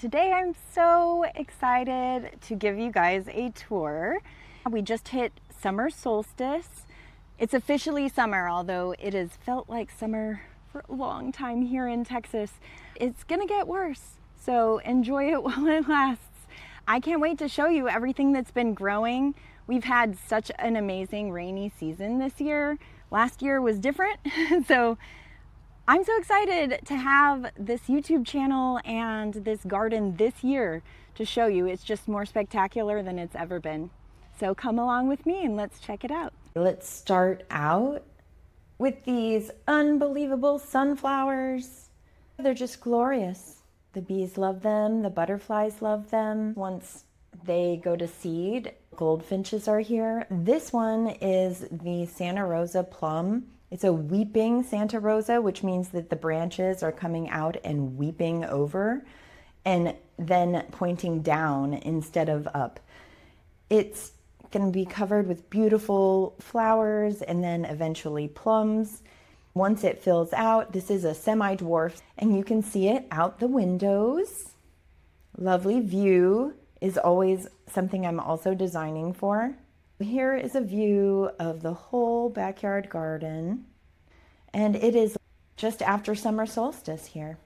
Today I'm so excited to give you guys a tour. We just hit summer solstice. It's officially summer, although it has felt like summer for a long time here in Texas. It's gonna get worse, so enjoy it while it lasts. I can't wait to show you everything that's been growing. We've had such an amazing rainy season this year. Last year was different, so I'm so excited to have this YouTube channel and this garden this year to show you. It's just more spectacular than it's ever been. So come along with me and let's check it out. Let's start out with these unbelievable sunflowers. They're just glorious. The bees love them, the butterflies love them. Once they go to seed, goldfinches are here. This one is the Santa Rosa plum. It's a weeping Santa Rosa, which means that the branches are coming out and weeping over and then pointing down instead of up. It's going to be covered with beautiful flowers and then eventually plums. Once it fills out, this is a semi-dwarf and you can see it out the windows. Lovely view is always something I'm also designing for. Here is a view of the whole backyard garden, and it is just after summer solstice here.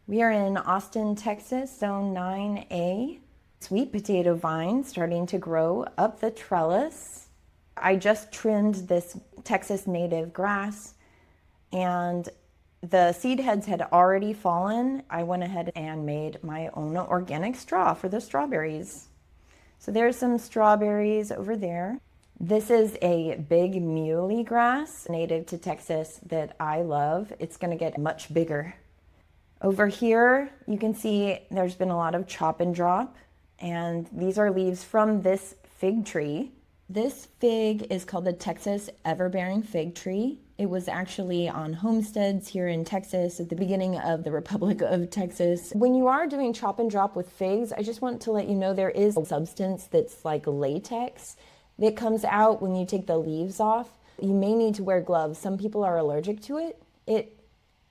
We are in Austin, Texas, zone 9A. Sweet potato vine starting to grow up the trellis. I just trimmed this Texas native grass, and the seed heads had already fallen. I went ahead and made my own organic straw for the strawberries. So there's some strawberries over there. This is a big muley grass native to Texas that I love. It's going to get much bigger. Over here, you can see there's been a lot of chop and drop, and these are leaves from this fig tree. This fig is called the Texas Everbearing Fig Tree. It was actually on homesteads here in Texas at the beginning of the Republic of Texas. When you are doing chop and drop with figs, I just want to let you know there is a substance that's like latex that comes out when you take the leaves off. You may need to wear gloves. Some people are allergic to it. It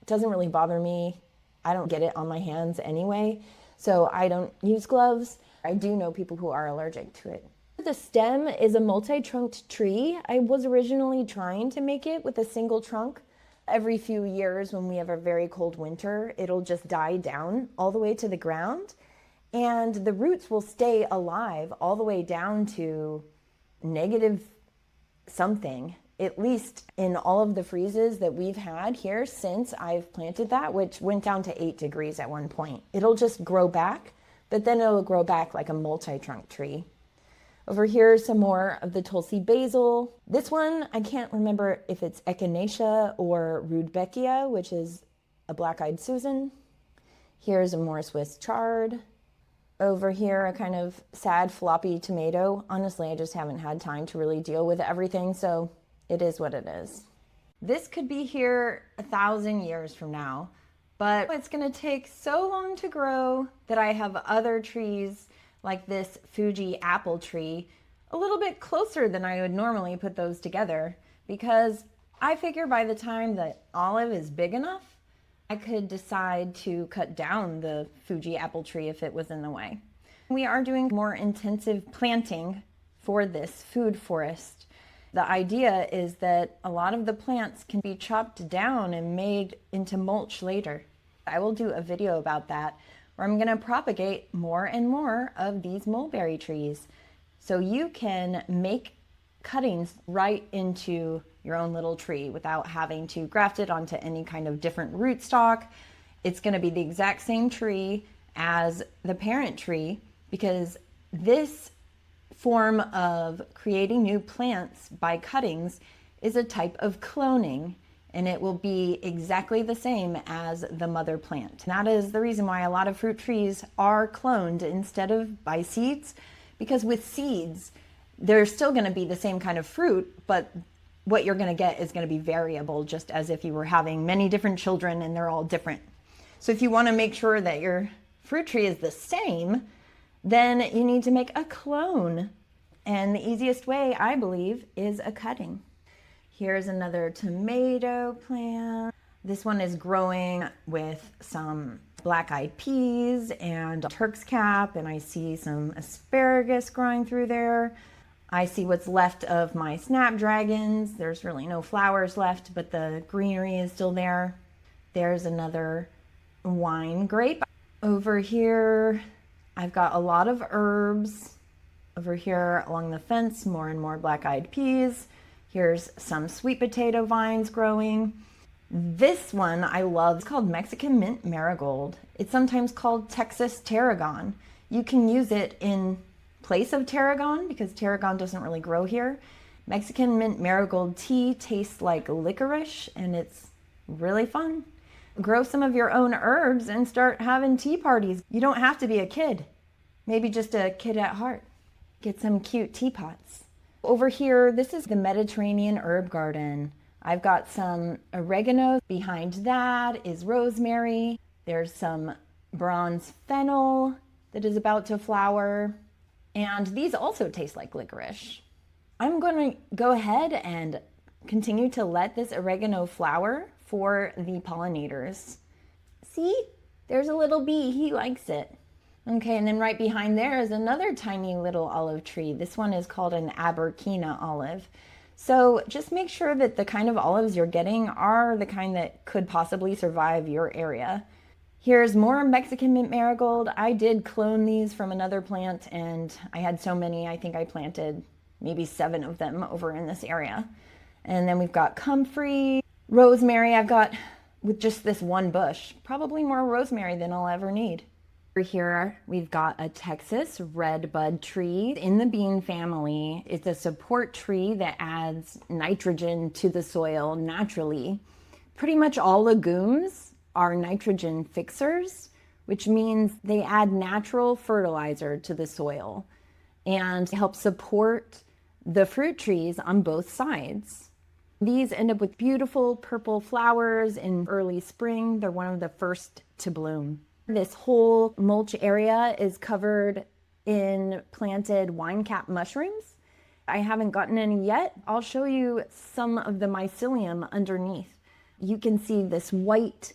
doesn't really bother me. I don't get it on my hands anyway, so I don't use gloves. I do know people who are allergic to it. The stem is a multi-trunked tree. I was originally trying to make it with a single trunk. Every few years when we have a very cold winter, it'll just die down all the way to the ground, and the roots will stay alive all the way down to negative something, at least in all of the freezes that we've had here since I've planted that, which went down to 8 degrees at one point. It'll just grow back, but then it'll grow back like a multi-trunk tree. Over here, some more of the Tulsi basil. This one, I can't remember if it's Echinacea or Rudbeckia, which is a black-eyed Susan. Here's a more Swiss chard. Over here, a kind of sad floppy tomato. Honestly, I just haven't had time to really deal with everything, so it is what it is. This could be here 1,000 years from now, but it's gonna take so long to grow that I have other trees like this Fuji apple tree a little bit closer than I would normally put those together, because I figure by the time that olive is big enough, I could decide to cut down the Fuji apple tree if it was in the way. We are doing more intensive planting for this food forest. The idea is that a lot of the plants can be chopped down and made into mulch later. I will do a video about that, where I'm going to propagate more and more of these mulberry trees. So you can make cuttings right into your own little tree without having to graft it onto any kind of different rootstock. It's going to be the exact same tree as the parent tree, because this form of creating new plants by cuttings is a type of cloning, and it will be exactly the same as the mother plant. And that is the reason why a lot of fruit trees are cloned instead of by seeds, because with seeds, they're still going to be the same kind of fruit, but what you're going to get is going to be variable, just as if you were having many different children and they're all different. So if you want to make sure that your fruit tree is the same, then you need to make a clone. And the easiest way, I believe, is a cutting. Here's another tomato plant. This one is growing with some black-eyed peas and Turk's cap, and I see some asparagus growing through there. I see what's left of my snapdragons. There's really no flowers left, but the greenery is still there. There's another wine grape. Over here, I've got a lot of herbs. Over here along the fence, more and more black-eyed peas. Here's some sweet potato vines growing. This one I love. It's called Mexican Mint Marigold. It's sometimes called Texas Tarragon. You can use it in place of tarragon because tarragon doesn't really grow here. Mexican Mint Marigold tea tastes like licorice and it's really fun. Grow some of your own herbs and start having tea parties. You don't have to be a kid. Maybe just a kid at heart. Get some cute teapots. Over here, this is the Mediterranean herb garden. I've got some oregano. Behind that is rosemary. There's some bronze fennel that is about to flower. And these also taste like licorice. I'm going to go ahead and continue to let this oregano flower for the pollinators. See, there's a little bee. He likes it. Okay, and then right behind there is another tiny little olive tree. This one is called an Aberquina olive. So just make sure that the kind of olives you're getting are the kind that could possibly survive your area. Here's more Mexican Mint Marigold. I did clone these from another plant and I had so many, I think I planted maybe 7 of them over in this area. And then we've got comfrey, rosemary. I've got, with just this one bush, probably more rosemary than I'll ever need. Over here, we've got a Texas red bud tree in the bean family. It's a support tree that adds nitrogen to the soil naturally. Pretty much all legumes are nitrogen fixers, which means they add natural fertilizer to the soil and help support the fruit trees on both sides. These end up with beautiful purple flowers in early spring. They're one of the first to bloom. This whole mulch area is covered in planted wine cap mushrooms. I haven't gotten any yet. I'll show you some of the mycelium underneath. You can see this white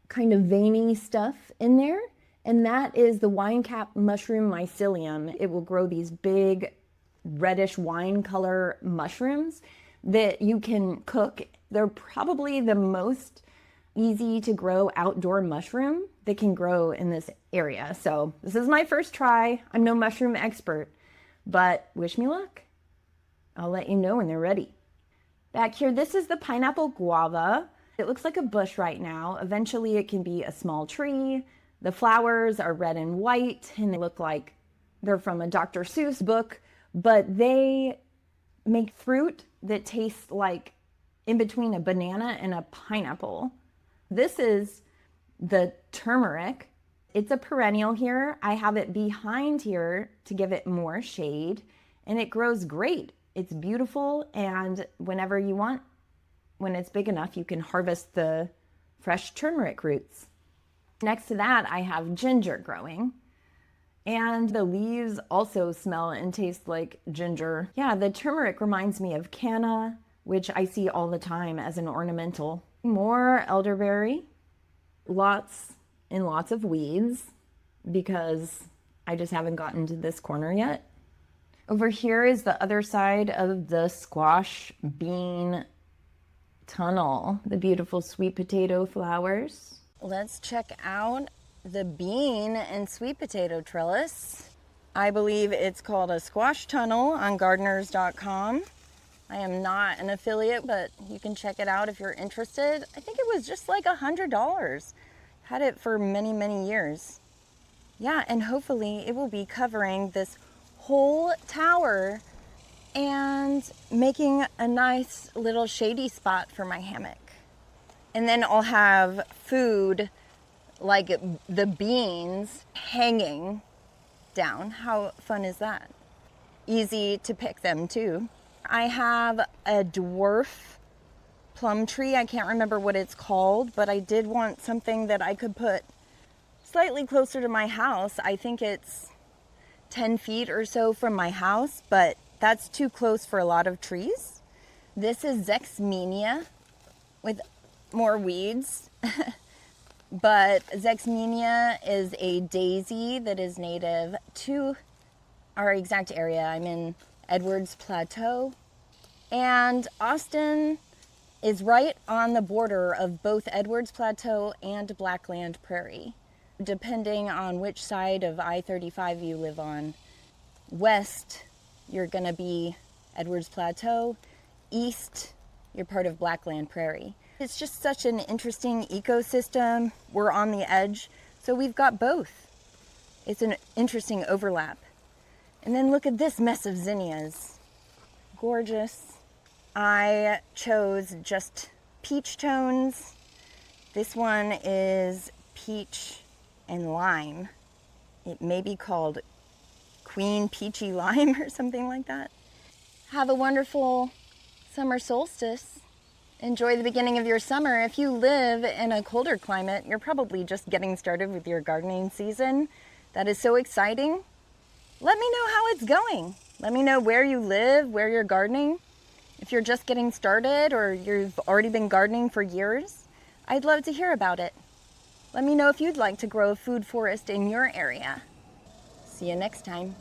kind of veiny stuff in there, and that is the wine cap mushroom mycelium. It will grow these big reddish wine color mushrooms that you can cook. They're probably the most easy to grow outdoor mushroom that can grow in this area. So this is my first try. I'm no mushroom expert, but wish me luck. I'll let you know when they're ready. Back here, this is the pineapple guava. It looks like a bush right now. Eventually it can be a small tree. The flowers are red and white and they look like they're from a Dr. Seuss book, but they make fruit that tastes like in between a banana and a pineapple. This is the turmeric. It's a perennial here. I have it behind here to give it more shade, and it grows great. It's beautiful, and whenever you want, when it's big enough, you can harvest the fresh turmeric roots. Next to that, I have ginger growing, and the leaves also smell and taste like ginger. Yeah, the turmeric reminds me of canna, which I see all the time as an ornamental. More elderberry, lots and lots of weeds because I just haven't gotten to this corner yet. Over here is the other side of the squash bean tunnel, the beautiful sweet potato flowers. Let's check out the bean and sweet potato trellis. I believe it's called a squash tunnel on gardeners.com. I am not an affiliate, but you can check it out if you're interested. I think it was just like $100. Had it for many, many years. Yeah, and hopefully it will be covering this whole tower and making a nice little shady spot for my hammock. And then I'll have food like the beans hanging down. How fun is that? Easy to pick them too. I have a dwarf plum tree. I can't remember what it's called, but I did want something that I could put slightly closer to my house. I think it's 10 feet or so from my house, but that's too close for a lot of trees. This is Zexmenia with more weeds. but Zexmenia is a daisy that is native to our exact area. I'm in Edwards Plateau, and Austin is right on the border of both Edwards Plateau and Blackland Prairie, depending on which side of I-35 you live on. West, you're going to be Edwards Plateau. East, you're part of Blackland Prairie. It's just such an interesting ecosystem. We're on the edge, so we've got both. It's an interesting overlap. And then look at this mess of zinnias. Gorgeous. I chose just peach tones. This one is peach and lime. It may be called Queen Peachy Lime or something like that. Have a wonderful summer solstice. Enjoy the beginning of your summer. If you live in a colder climate, you're probably just getting started with your gardening season. That is so exciting. Let me know how it's going. Let me know where you live, where you're gardening. If you're just getting started or you've already been gardening for years, I'd love to hear about it. Let me know if you'd like to grow a food forest in your area. See you next time.